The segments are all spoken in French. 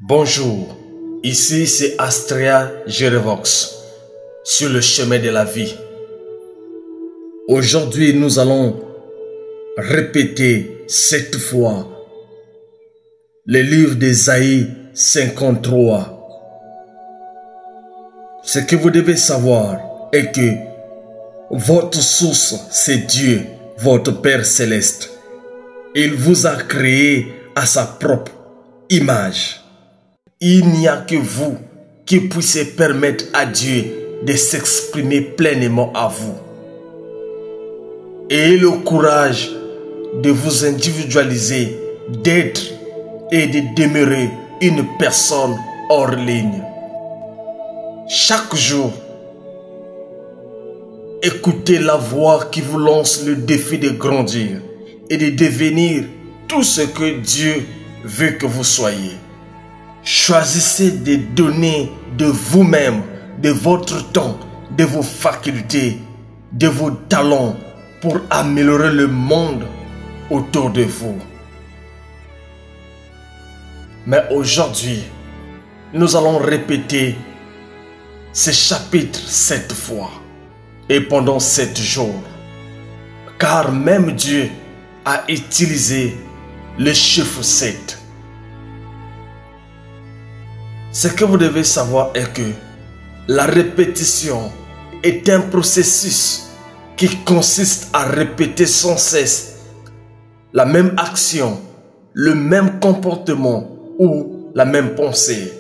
Bonjour, ici c'est Astria Jerevox, sur le chemin de la vie. Aujourd'hui, nous allons répéter cette fois le livre d'Ésaïe 53. Ce que vous devez savoir est que votre source, c'est Dieu, votre Père céleste. Il vous a créé à sa propre image. Il n'y a que vous qui puissiez permettre à Dieu de s'exprimer pleinement à vous. Ayez le courage de vous individualiser, d'être et de demeurer une personne hors ligne. Chaque jour, écoutez la voix qui vous lance le défi de grandir et de devenir tout ce que Dieu veut que vous soyez. Choisissez de donner de vous-même, de votre temps, de vos facultés, de vos talents pour améliorer le monde autour de vous. Mais aujourd'hui, nous allons répéter ce chapitre 7 fois et pendant 7 jours. Car même Dieu a utilisé le chiffre 7. Ce que vous devez savoir est que la répétition est un processus qui consiste à répéter sans cesse la même action, le même comportement ou la même pensée.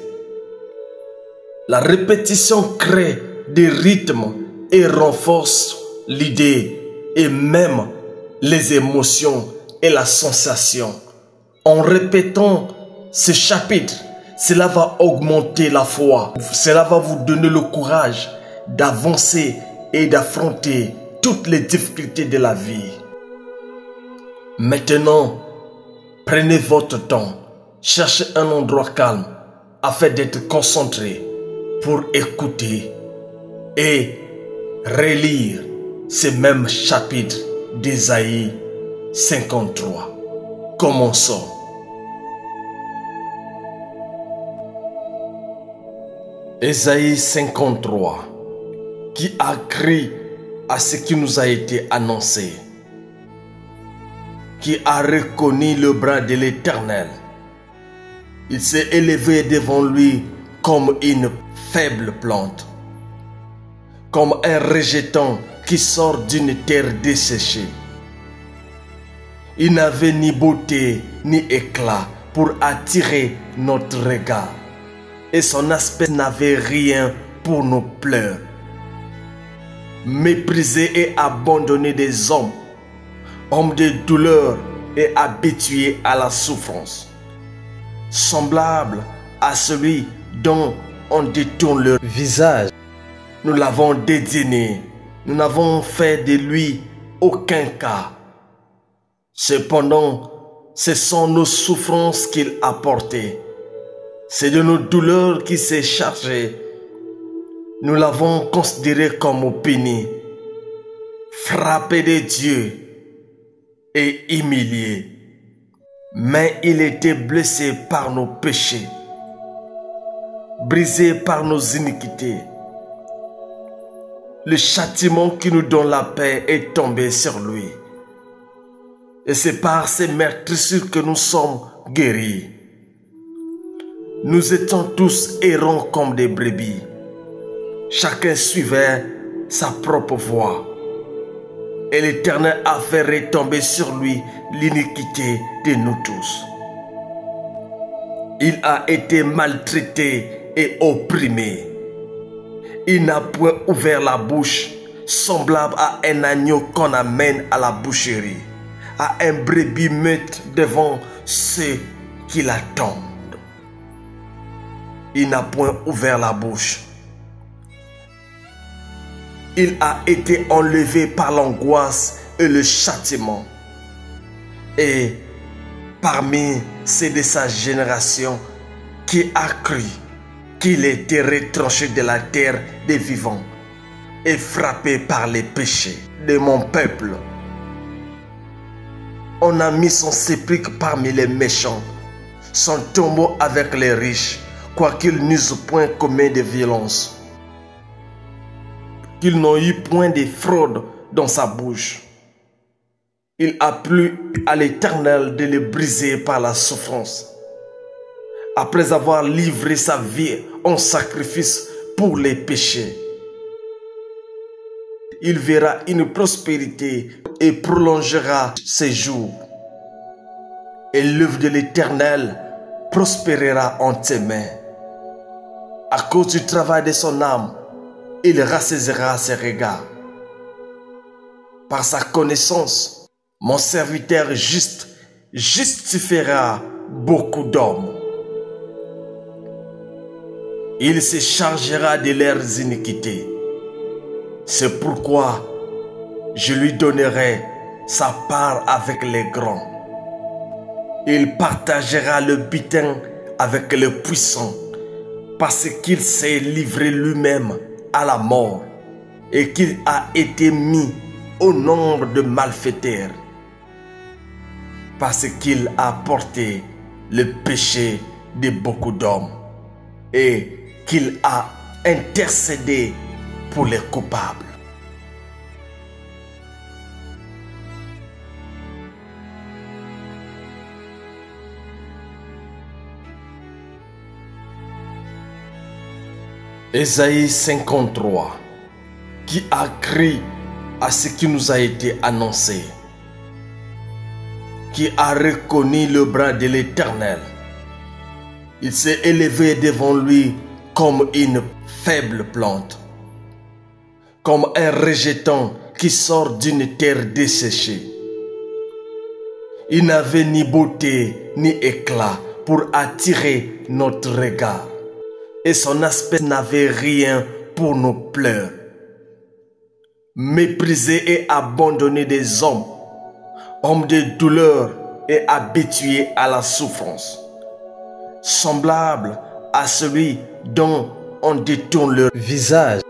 La répétition crée des rythmes et renforce l'idée et même les émotions et la sensation. En répétant ce chapitre, cela va augmenter la foi. Cela va vous donner le courage d'avancer et d'affronter toutes les difficultés de la vie. Maintenant, prenez votre temps. Cherchez un endroit calme afin d'être concentré pour écouter et relire ces mêmes chapitres d'Ésaïe 53. Commençons. Ésaïe 53, qui a cru à ce qui nous a été annoncé, qui a reconnu le bras de l'Éternel. Il s'est élevé devant lui comme une faible plante, comme un rejeton qui sort d'une terre desséchée. Il n'avait ni beauté ni éclat pour attirer notre regard. Et son aspect n'avait rien pour nos pleurs. Méprisé et abandonné des hommes, homme de douleur et habitué à la souffrance. Semblable à celui dont on détourne le visage. Nous l'avons dédaigné, nous n'avons fait de lui aucun cas. Cependant, ce sont nos souffrances qu'il a portées. C'est de nos douleurs qu'il s'est chargé. Nous l'avons considéré comme opprimé, frappé de Dieu et humilié. Mais il était blessé par nos péchés, brisé par nos iniquités. Le châtiment qui nous donne la paix est tombé sur lui. Et c'est par ses meurtrissures que nous sommes guéris. Nous étions tous errants comme des brebis. Chacun suivait sa propre voie. Et l'Éternel a fait retomber sur lui l'iniquité de nous tous. Il a été maltraité et opprimé. Il n'a point ouvert la bouche, semblable à un agneau qu'on amène à la boucherie, à un brebis muette devant ceux qui l'attendent. Il n'a point ouvert la bouche. Il a été enlevé par l'angoisse et le châtiment. Et parmi ceux de sa génération qui a cru qu'il était retranché de la terre des vivants et frappé par les péchés de mon peuple. On a mis son sépulcre parmi les méchants, son tombeau avec les riches, quoiqu'ils n'eussent point commis de violence, qu'ils n'ont eu point de fraude dans sa bouche. Il a plu à l'Éternel de les briser par la souffrance. Après avoir livré sa vie en sacrifice pour les péchés, il verra une prospérité et prolongera ses jours. Et l'œuvre de l'Éternel prospérera en tes mains. À cause du travail de son âme, il rassaisira ses regards. Par sa connaissance, mon serviteur juste justifiera beaucoup d'hommes. Il se chargera de leurs iniquités. C'est pourquoi je lui donnerai sa part avec les grands. Il partagera le butin avec les puissants, parce qu'il s'est livré lui-même à la mort et qu'il a été mis au nombre de malfaiteurs, parce qu'il a porté le péché de beaucoup d'hommes et qu'il a intercédé pour les coupables. Ésaïe 53, qui a crié à ce qui nous a été annoncé, qui a reconnu le bras de l'Éternel. Il s'est élevé devant lui comme une faible plante, comme un rejeton qui sort d'une terre desséchée. Il n'avait ni beauté ni éclat pour attirer notre regard, et son aspect n'avait rien pour nos pleurs. Méprisé et abandonné des hommes, homme de douleur et habitué à la souffrance, semblable à celui dont on détourne le visage.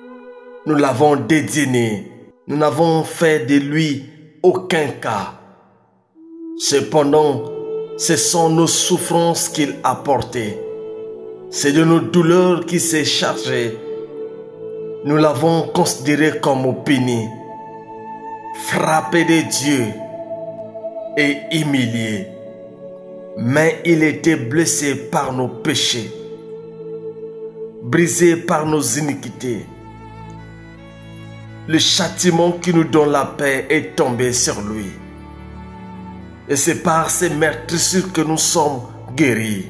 Nous l'avons dédaigné, nous n'avons fait de lui aucun cas. Cependant, ce sont nos souffrances qu'il a portées. C'est de nos douleurs qu'il s'est chargé. Nous l'avons considéré comme opprimé, frappé de Dieu et humilié. Mais il était blessé par nos péchés, brisé par nos iniquités. Le châtiment qui nous donne la paix est tombé sur lui. Et c'est par ses meurtrissures que nous sommes guéris.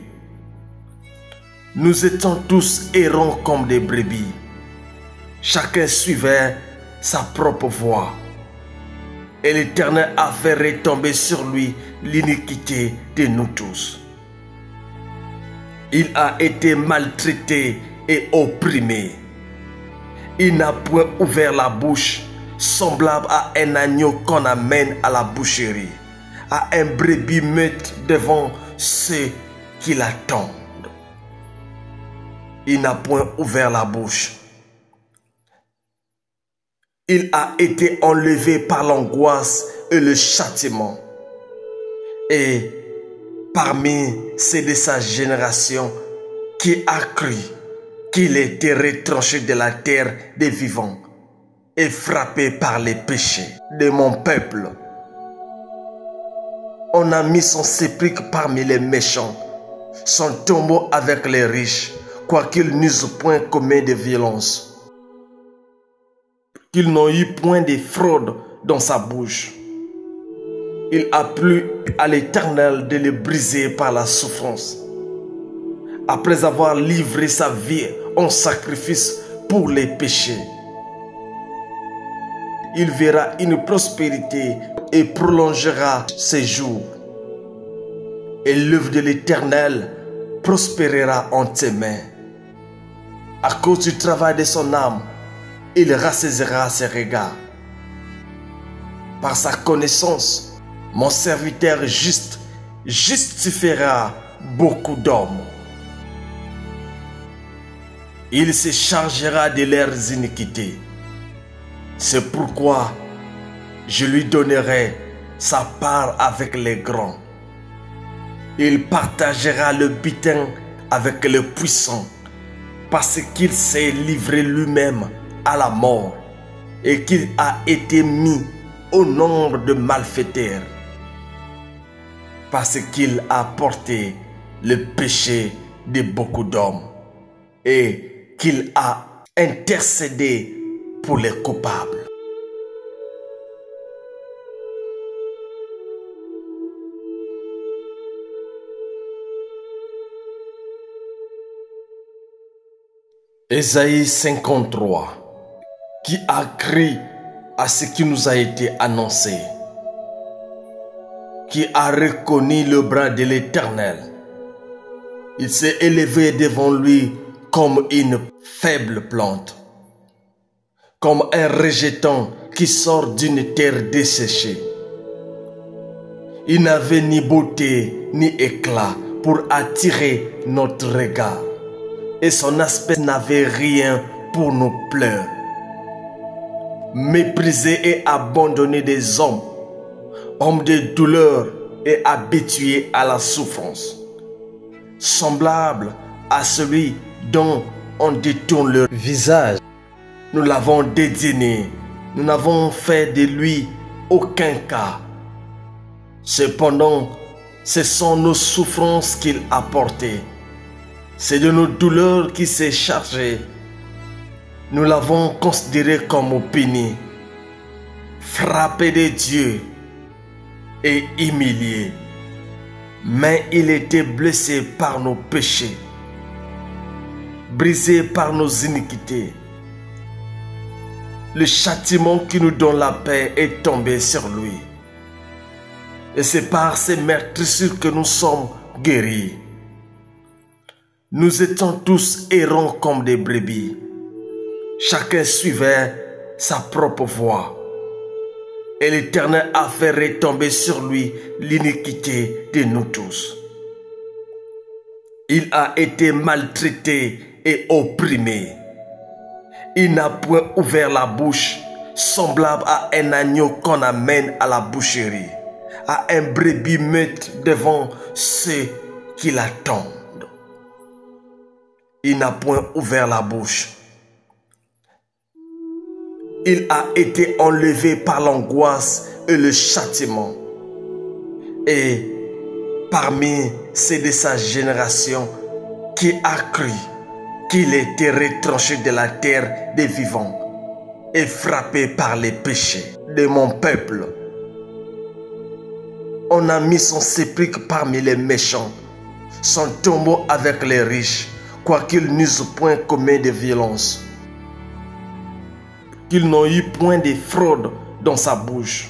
Nous étions tous errants comme des brebis. Chacun suivait sa propre voie. Et l'Éternel a fait retomber sur lui l'iniquité de nous tous. Il a été maltraité et opprimé. Il n'a point ouvert la bouche, semblable à un agneau qu'on amène à la boucherie, à un brebis muette devant ceux qui l'attendent. Il n'a point ouvert la bouche. Il a été enlevé par l'angoisse et le châtiment. Et parmi ceux de sa génération qui a cru qu'il était retranché de la terre des vivants et frappé par les péchés de mon peuple. On a mis son sépulcre parmi les méchants, son tombeau avec les riches, quoiqu'ils n'eussent point commis de violence, qu'ils n'ont eu point de fraude dans sa bouche. Il a plu à l'Éternel de les briser par la souffrance. Après avoir livré sa vie en sacrifice pour les péchés, il verra une prospérité et prolongera ses jours. Et l'œuvre de l'Éternel prospérera en tes mains. À cause du travail de son âme, il rassaisira ses regards. Par sa connaissance, mon serviteur juste justifiera beaucoup d'hommes. Il se chargera de leurs iniquités. C'est pourquoi je lui donnerai sa part avec les grands. Il partagera le butin avec le puissant, parce qu'il s'est livré lui-même à la mort et qu'il a été mis au nombre de malfaiteurs, parce qu'il a porté le péché de beaucoup d'hommes et qu'il a intercédé pour les coupables. Ésaïe 53, qui a cru à ce qui nous a été annoncé, qui a reconnu le bras de l'Éternel. Il s'est élevé devant lui comme une faible plante, comme un rejeton qui sort d'une terre desséchée. Il n'avait ni beauté ni éclat pour attirer notre regard, et son aspect n'avait rien pour nous plaire. Méprisé et abandonné des hommes, homme de douleur et habitué à la souffrance, semblable à celui dont on détourne le visage. Nous l'avons dédaigné, nous n'avons fait de lui aucun cas. Cependant, ce sont nos souffrances qu'il a portées. C'est de nos douleurs qu'il s'est chargé. Nous l'avons considéré comme opini, frappé de Dieu et humilié. Mais il était blessé par nos péchés, brisé par nos iniquités. Le châtiment qui nous donne la paix est tombé sur lui. Et c'est par ses meurtrissures que nous sommes guéris. Nous étions tous errants comme des brebis. Chacun suivait sa propre voie. Et l'Éternel a fait retomber sur lui l'iniquité de nous tous. Il a été maltraité et opprimé. Il n'a point ouvert la bouche, semblable à un agneau qu'on amène à la boucherie, à un brebis muette devant ceux qui l'attendent. Il n'a point ouvert la bouche. Il a été enlevé par l'angoisse et le châtiment. Et parmi ceux de sa génération qui a cru qu'il était retranché de la terre des vivants et frappé par les péchés de mon peuple. On a mis son sépulcre parmi les méchants, son tombeau avec les riches, quoiqu'ils n'eussent point commis de violence, qu'ils n'ont eu point de fraude dans sa bouche.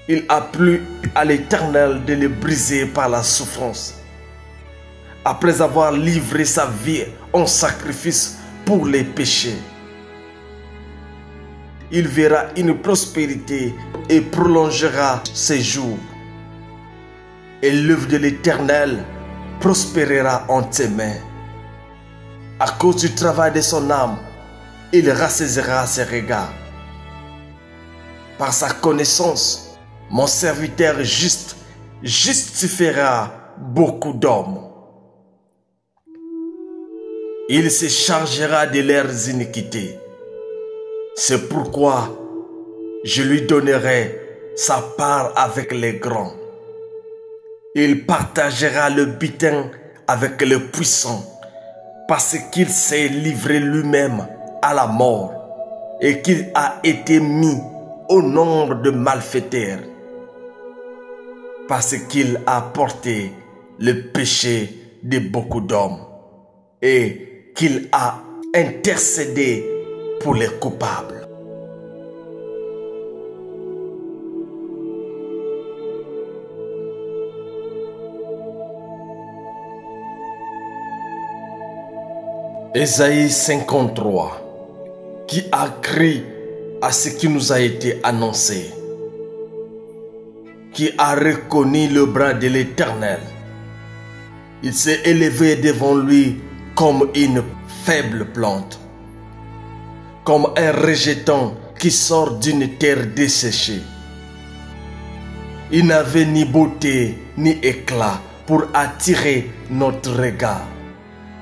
Il a plu à l'Éternel de le briser par la souffrance. Après avoir livré sa vie en sacrifice pour les péchés, il verra une prospérité et prolongera ses jours. Et l'œuvre de l'Éternel prospérera en tes mains. À cause du travail de son âme, il rassaisira ses regards. Par sa connaissance, mon serviteur juste justifiera beaucoup d'hommes. Il se chargera de leurs iniquités. C'est pourquoi je lui donnerai sa part avec les grands. Il partagera le butin avec le puissant, parce qu'il s'est livré lui-même à la mort et qu'il a été mis au nombre de malfaiteurs, parce qu'il a porté le péché de beaucoup d'hommes et qu'il a intercédé pour les coupables. Ésaïe 53, qui a cru à ce qui nous a été annoncé, qui a reconnu le bras de l'Éternel. Il s'est élevé devant lui comme une faible plante, comme un rejeton qui sort d'une terre desséchée. Il n'avait ni beauté ni éclat pour attirer notre regard.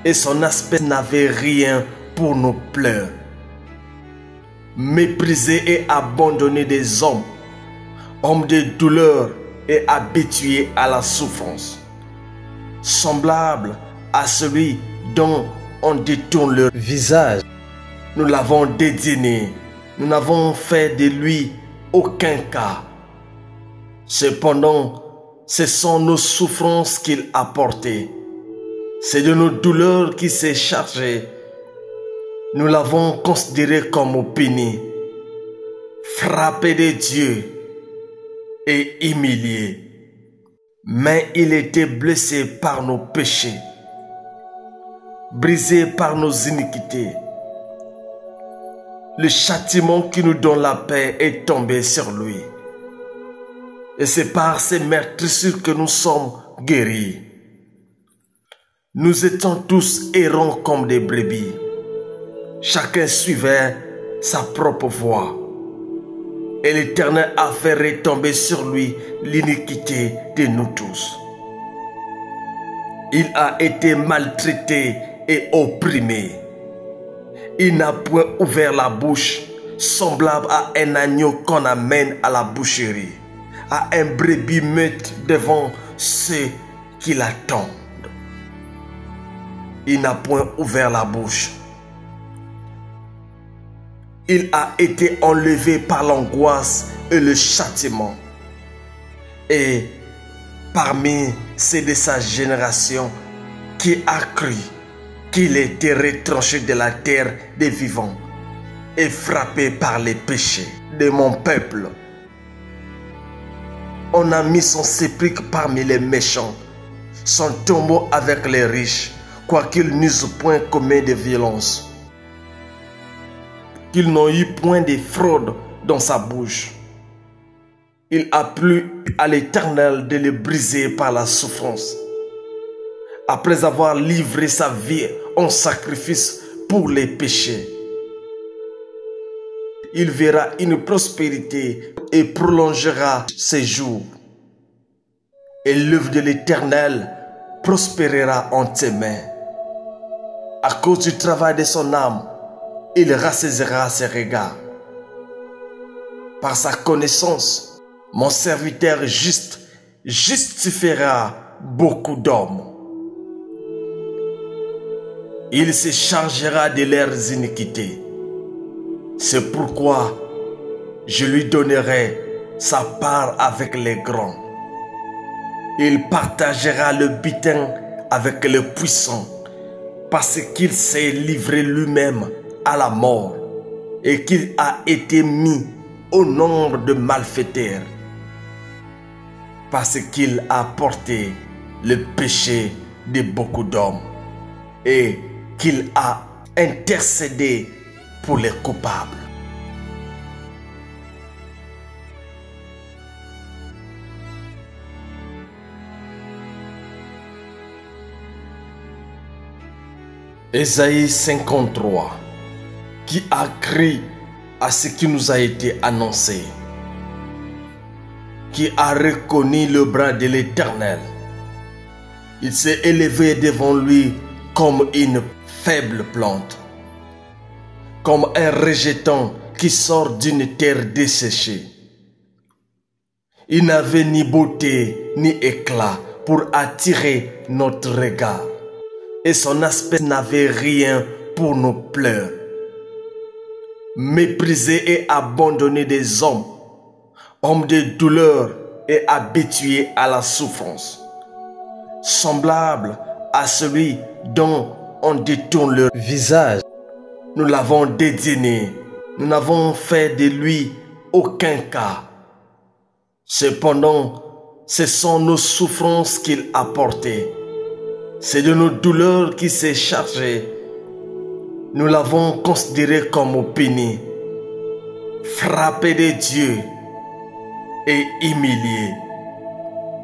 Et son aspect n'avait rien pour nos pleurs. Méprisé et abandonné des hommes, homme de douleur et habitué à la souffrance, semblable à celui dont on détourne le visage. Nous l'avons dédaigné, nous n'avons fait de lui aucun cas. Cependant, ce sont nos souffrances qu'il a portées. C'est de nos douleurs qu'il s'est chargé. Nous l'avons considéré comme opprimé, frappé de Dieu et humilié. Mais il était blessé par nos péchés, brisé par nos iniquités. Le châtiment qui nous donne la paix est tombé sur lui. Et c'est par ces meurtrissures que nous sommes guéris. Nous étions tous errants comme des brebis. Chacun suivait sa propre voie. Et l'Éternel a fait retomber sur lui l'iniquité de nous tous. Il a été maltraité et opprimé. Il n'a point ouvert la bouche, semblable à un agneau qu'on amène à la boucherie, à un brebis muette devant ceux qui l'attendent. Il n'a point ouvert la bouche. Il a été enlevé par l'angoisse et le châtiment. Et parmi ceux de sa génération qui a cru qu'il était retranché de la terre des vivants et frappé par les péchés de mon peuple. On a mis son sépulcre parmi les méchants, son tombeau avec les riches, quoiqu'ils n'eussent point commis de violence, qu'ils n'ont eu point de fraude dans sa bouche. Il a plu à l'Éternel de le briser par la souffrance. Après avoir livré sa vie en sacrifice pour les péchés, il verra une prospérité et prolongera ses jours. Et l'œuvre de l'Éternel prospérera en tes mains. À cause du travail de son âme, il rassaisira ses regards. Par sa connaissance, mon serviteur juste justifiera beaucoup d'hommes. Il se chargera de leurs iniquités. C'est pourquoi je lui donnerai sa part avec les grands. Il partagera le butin avec les puissants, parce qu'il s'est livré lui-même à la mort et qu'il a été mis au nombre de malfaiteurs, parce qu'il a porté le péché de beaucoup d'hommes et qu'il a intercédé pour les coupables. Ésaïe 53, qui a cru à ce qui nous a été annoncé, qui a reconnu le bras de l'Éternel. Il s'est élevé devant lui comme une faible plante, comme un rejeton qui sort d'une terre desséchée. Il n'avait ni beauté ni éclat pour attirer notre regard, et son aspect n'avait rien pour nos pleurs. Méprisé et abandonné des hommes, homme de douleur et habitué à la souffrance, semblable à celui dont on détourne le visage. Nous l'avons dédaigné, nous n'avons fait de lui aucun cas. Cependant, ce sont nos souffrances qu'il a portées. C'est de nos douleurs qu'il s'est chargé. Nous l'avons considéré comme opprimé, frappé de Dieu et humilié.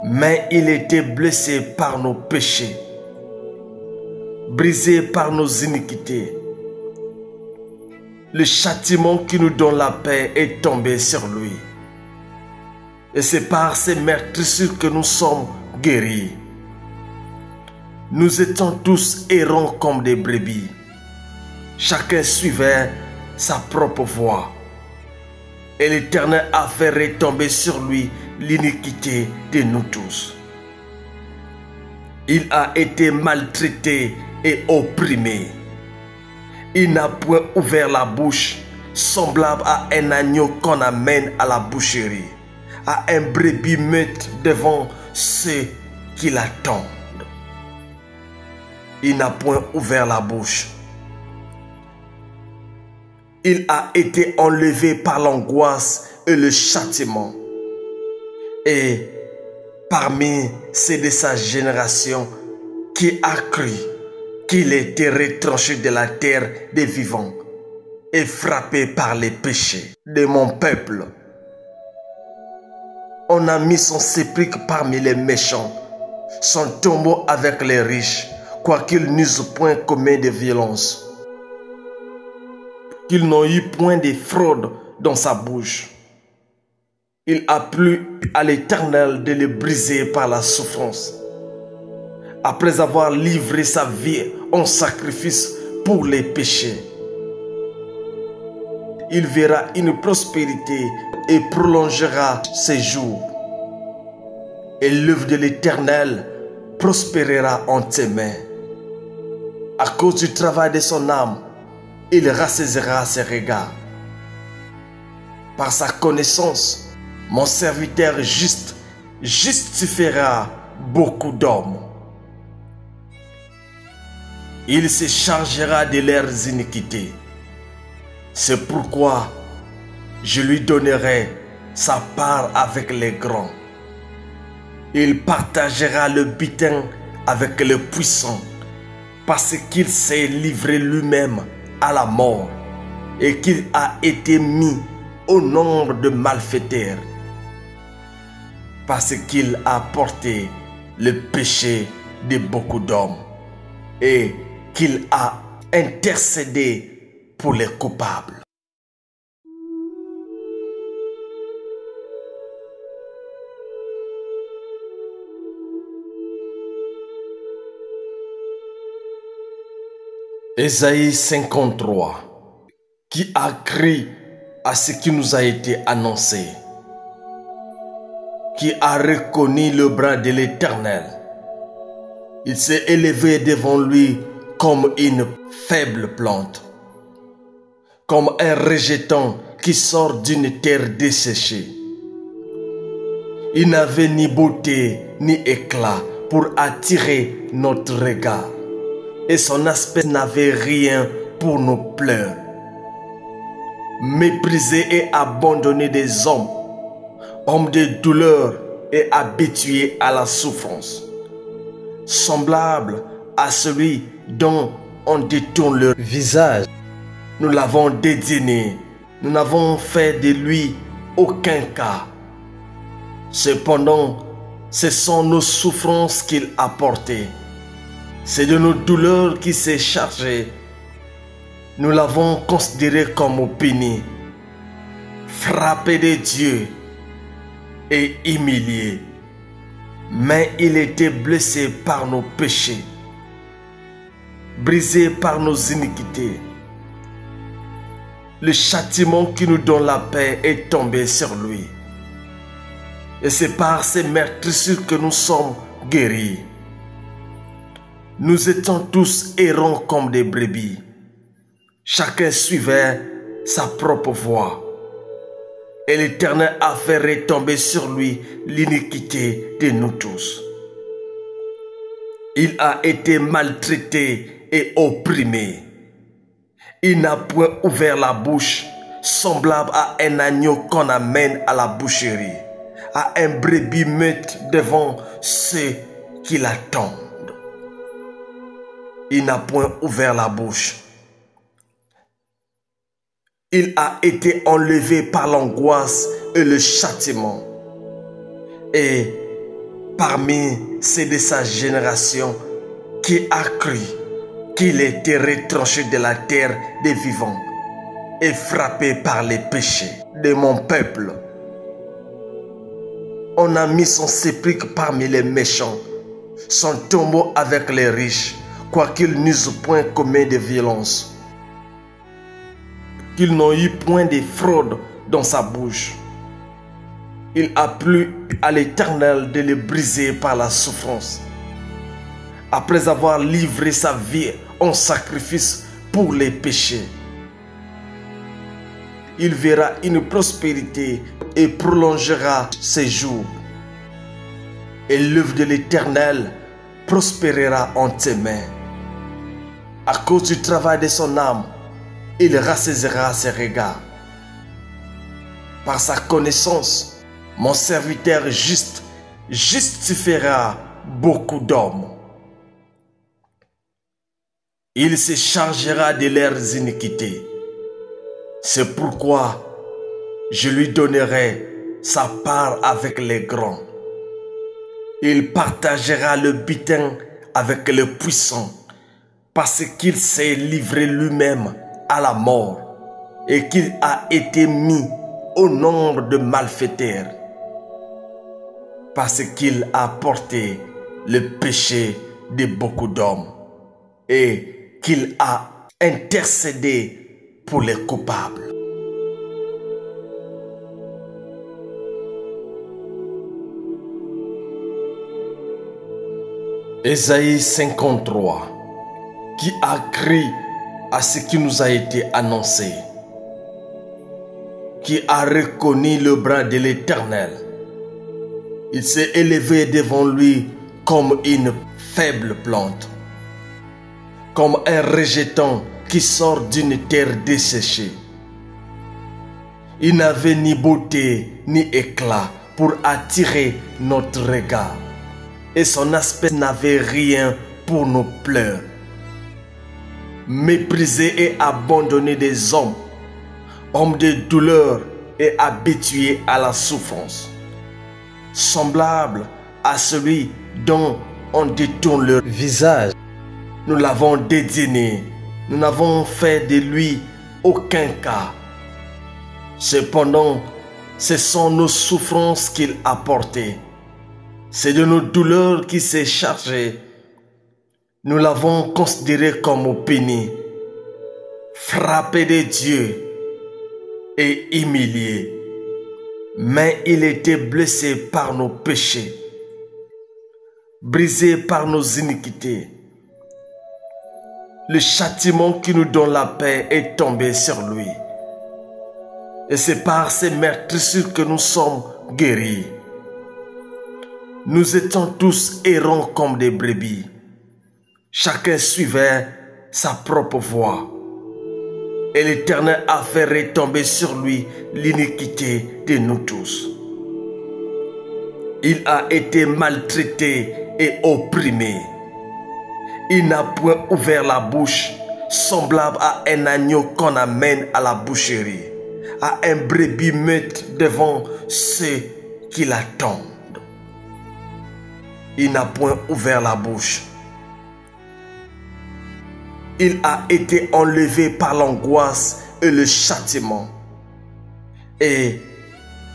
Mais il était blessé par nos péchés, brisé par nos iniquités. Le châtiment qui nous donne la paix est tombé sur lui. Et c'est par ces meurtrissures que nous sommes guéris. Nous étions tous errants comme des brebis. Chacun suivait sa propre voie. Et l'Éternel a fait retomber sur lui l'iniquité de nous tous. Il a été maltraité et opprimé. Il n'a point ouvert la bouche, semblable à un agneau qu'on amène à la boucherie, à un brebis muette devant ceux qui l'attendent. Il n'a point ouvert la bouche. Il a été enlevé par l'angoisse et le châtiment. Et parmi ceux de sa génération qui a cru qu'il était retranché de la terre des vivants et frappé par les péchés de mon peuple. On a mis son sépulcre parmi les méchants, son tombeau avec les riches, quoiqu'ils n'eussent point commis de violence, qu'ils n'ont eu point de fraude dans sa bouche. Il a plu à l'Éternel de le briser par la souffrance. Après avoir livré sa vie en sacrifice pour les péchés, il verra une prospérité et prolongera ses jours. Et l'œuvre de l'Éternel prospérera en tes mains. À cause du travail de son âme, il rassaisira ses regards. Par sa connaissance, mon serviteur juste justifiera beaucoup d'hommes. Il se chargera de leurs iniquités. C'est pourquoi je lui donnerai sa part avec les grands. Il partagera le butin avec les puissants, parce qu'il s'est livré lui-même à la mort et qu'il a été mis au nombre de malfaiteurs, parce qu'il a porté le péché de beaucoup d'hommes et qu'il a intercédé pour les coupables. Ésaïe 53, qui a cru à ce qui nous a été annoncé, qui a reconnu le bras de l'Éternel. Il s'est élevé devant lui comme une faible plante, comme un rejeton qui sort d'une terre desséchée. Il n'avait ni beauté ni éclat pour attirer notre regard, et son aspect n'avait rien pour nos pleurs. Méprisé et abandonné des hommes, homme de douleur et habitué à la souffrance, semblable à celui dont on détourne le visage. Nous l'avons dédaigné, nous n'avons fait de lui aucun cas. Cependant, ce sont nos souffrances qu'il a portées. C'est de nos douleurs qu'il s'est chargé. Nous l'avons considéré comme opprimé, frappé de Dieu et humilié. Mais il était blessé par nos péchés, brisé par nos iniquités. Le châtiment qui nous donne la paix est tombé sur lui. Et c'est par ses meurtrissures que nous sommes guéris. Nous étions tous errants comme des brebis. Chacun suivait sa propre voie. Et l'Éternel a fait retomber sur lui l'iniquité de nous tous. Il a été maltraité et opprimé. Il n'a point ouvert la bouche, semblable à un agneau qu'on amène à la boucherie, à un brebis muette devant ceux qui l'attendent. Il n'a point ouvert la bouche. Il a été enlevé par l'angoisse et le châtiment. Et parmi ceux de sa génération qui a cru qu'il était retranché de la terre des vivants et frappé par les péchés de mon peuple. On a mis son sépulcre parmi les méchants, son tombeau avec les riches, quoiqu'ils n'eussent point commis de violence, qu'ils n'ont eu point de fraude dans sa bouche. Il a plu à l'Éternel de le briser par la souffrance. Après avoir livré sa vie en sacrifice pour les péchés, il verra une prospérité et prolongera ses jours. Et l'œuvre de l'Éternel prospérera en tes mains. À cause du travail de son âme, il rassaisira ses regards. Par sa connaissance, mon serviteur juste justifiera beaucoup d'hommes. Il se chargera de leurs iniquités. C'est pourquoi je lui donnerai sa part avec les grands. Il partagera le butin avec le puissant, parce qu'il s'est livré lui-même à la mort et qu'il a été mis au nombre de malfaiteurs, parce qu'il a porté le péché de beaucoup d'hommes et qu'il a intercédé pour les coupables. Ésaïe 53, qui a cru à ce qui nous a été annoncé, qui a reconnu le bras de l'Éternel. Il s'est élevé devant lui comme une faible plante, comme un rejeton qui sort d'une terre desséchée. Il n'avait ni beauté ni éclat pour attirer notre regard, et son aspect n'avait rien pour nos pleurs. Méprisé et abandonné des hommes, homme de douleur et habitué à la souffrance, semblable à celui dont on détourne le visage. Nous l'avons dédaigné, nous n'avons fait de lui aucun cas. Cependant, ce sont nos souffrances qu'il a portées. C'est de nos douleurs qu'il s'est chargé. Nous l'avons considéré comme opéné, frappé de Dieu et humilié. Mais il était blessé par nos péchés, brisé par nos iniquités. Le châtiment qui nous donne la paix est tombé sur lui. Et c'est par ces meurtrissures que nous sommes guéris. Nous étions tous errants comme des brebis. Chacun suivait sa propre voie. Et l'Éternel a fait retomber sur lui l'iniquité de nous tous. Il a été maltraité et opprimé. Il n'a point ouvert la bouche, semblable à un agneau qu'on amène à la boucherie, à un brebis muette devant ceux qui l'attendent. Il n'a point ouvert la bouche. Il a été enlevé par l'angoisse et le châtiment. Et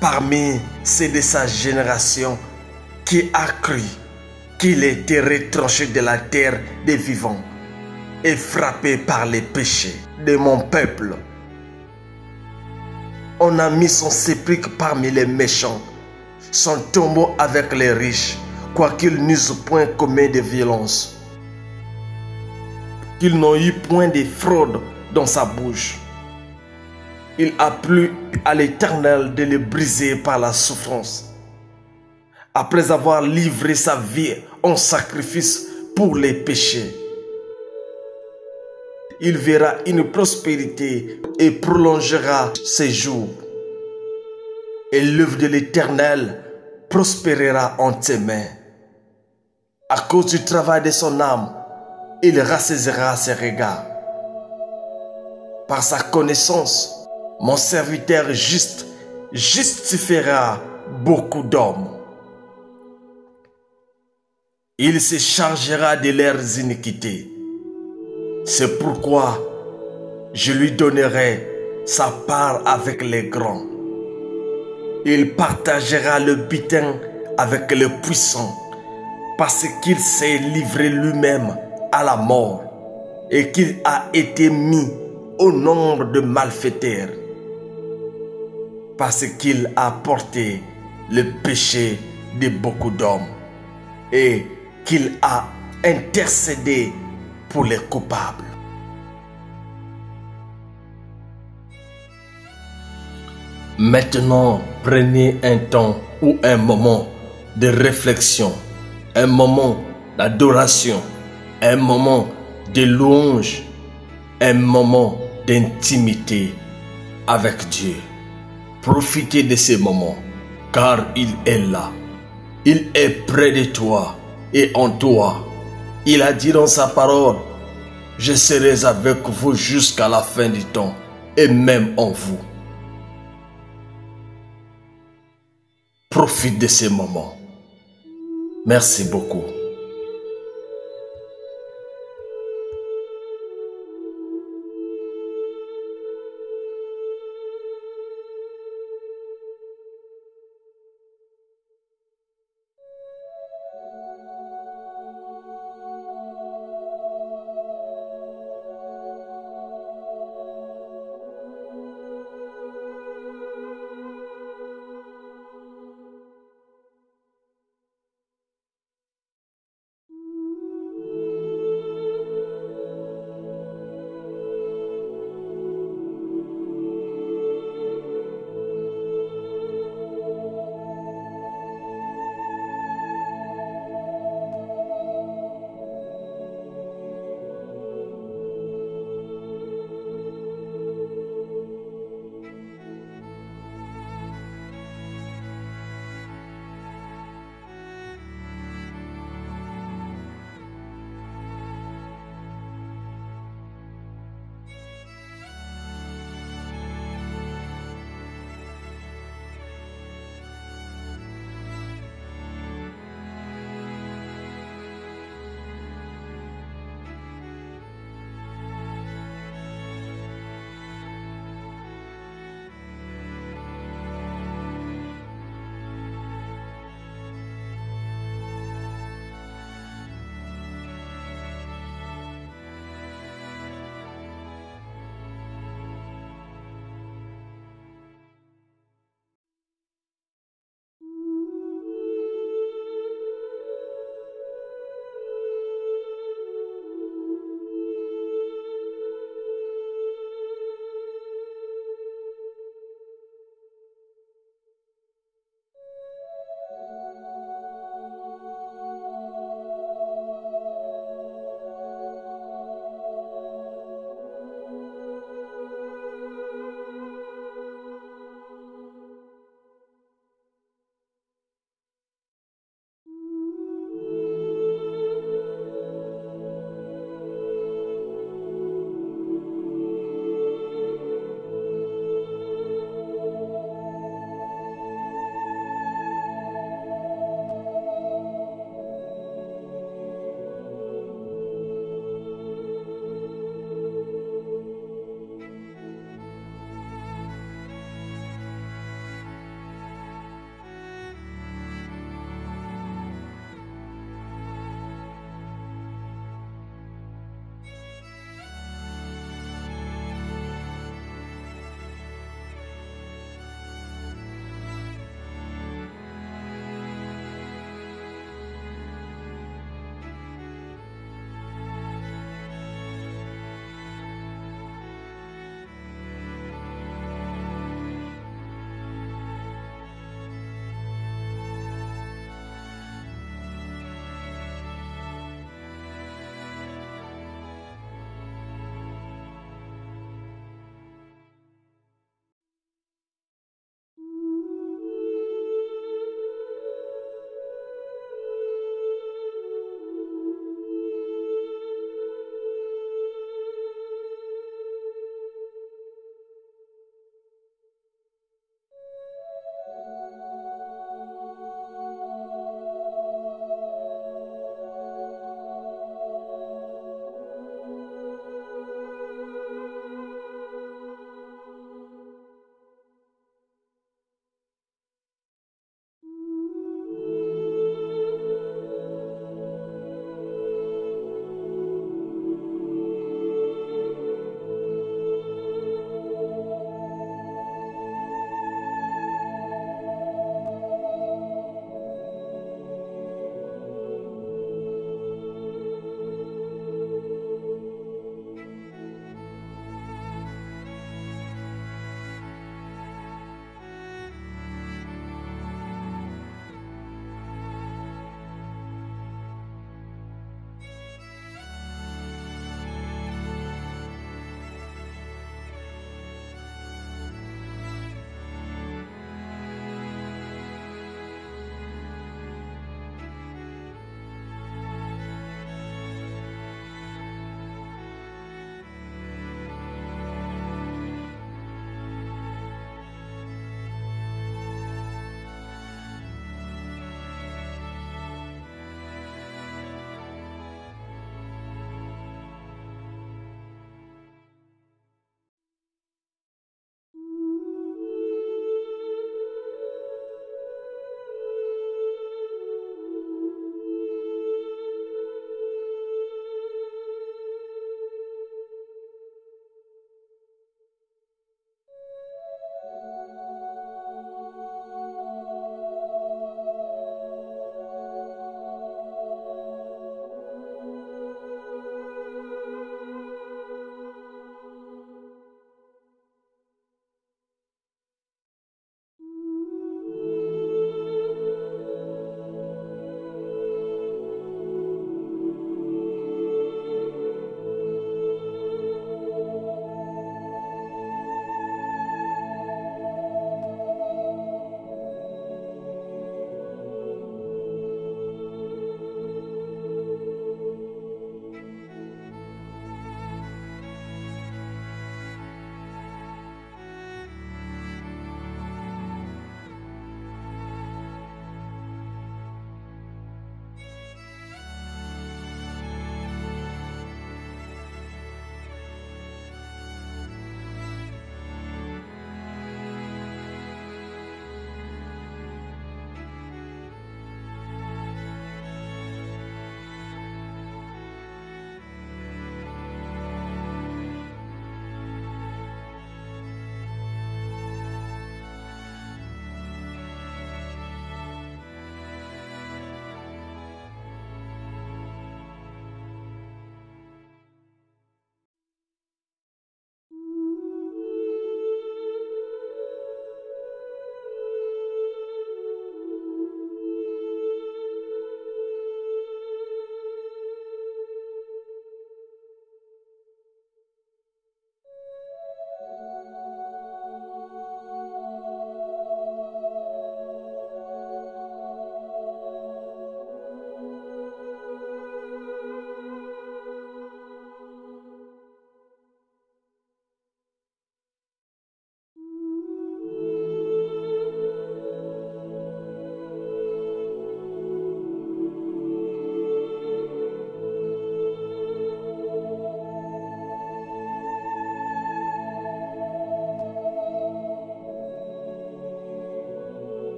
parmi ceux de sa génération qui a cru qu'il était retranché de la terre des vivants et frappé par les péchés de mon peuple. On a mis son sépulcre parmi les méchants, son tombeau avec les riches, quoiqu'ils n'eussent point commis de violence, qu'ils n'ont eu point de fraude dans sa bouche. Il a plu à l'Éternel de le briser par la souffrance. Après avoir livré sa vie en sacrifice pour les péchés, il verra une prospérité et prolongera ses jours. Et l'œuvre de l'Éternel prospérera en tes mains. À cause du travail de son âme, il rassaisira ses regards. Par sa connaissance, mon serviteur juste justifiera beaucoup d'hommes. Il se chargera de leurs iniquités. C'est pourquoi je lui donnerai sa part avec les grands. Il partagera le butin avec le puissant, parce qu'il s'est livré lui-même à la mort et qu'il a été mis au nombre de malfaiteurs, parce qu'il a porté le péché de beaucoup d'hommes et qu'il a intercédé pour les coupables. Maintenant, prenez un temps ou un moment de réflexion, un moment d'adoration, un moment de louange, un moment d'intimité avec Dieu. Profitez de ces moments, car il est là. Il est près de toi et en toi. Il a dit dans sa parole, « Je serai avec vous jusqu'à la fin du temps et même en vous. » Profite de ces moments. Merci beaucoup.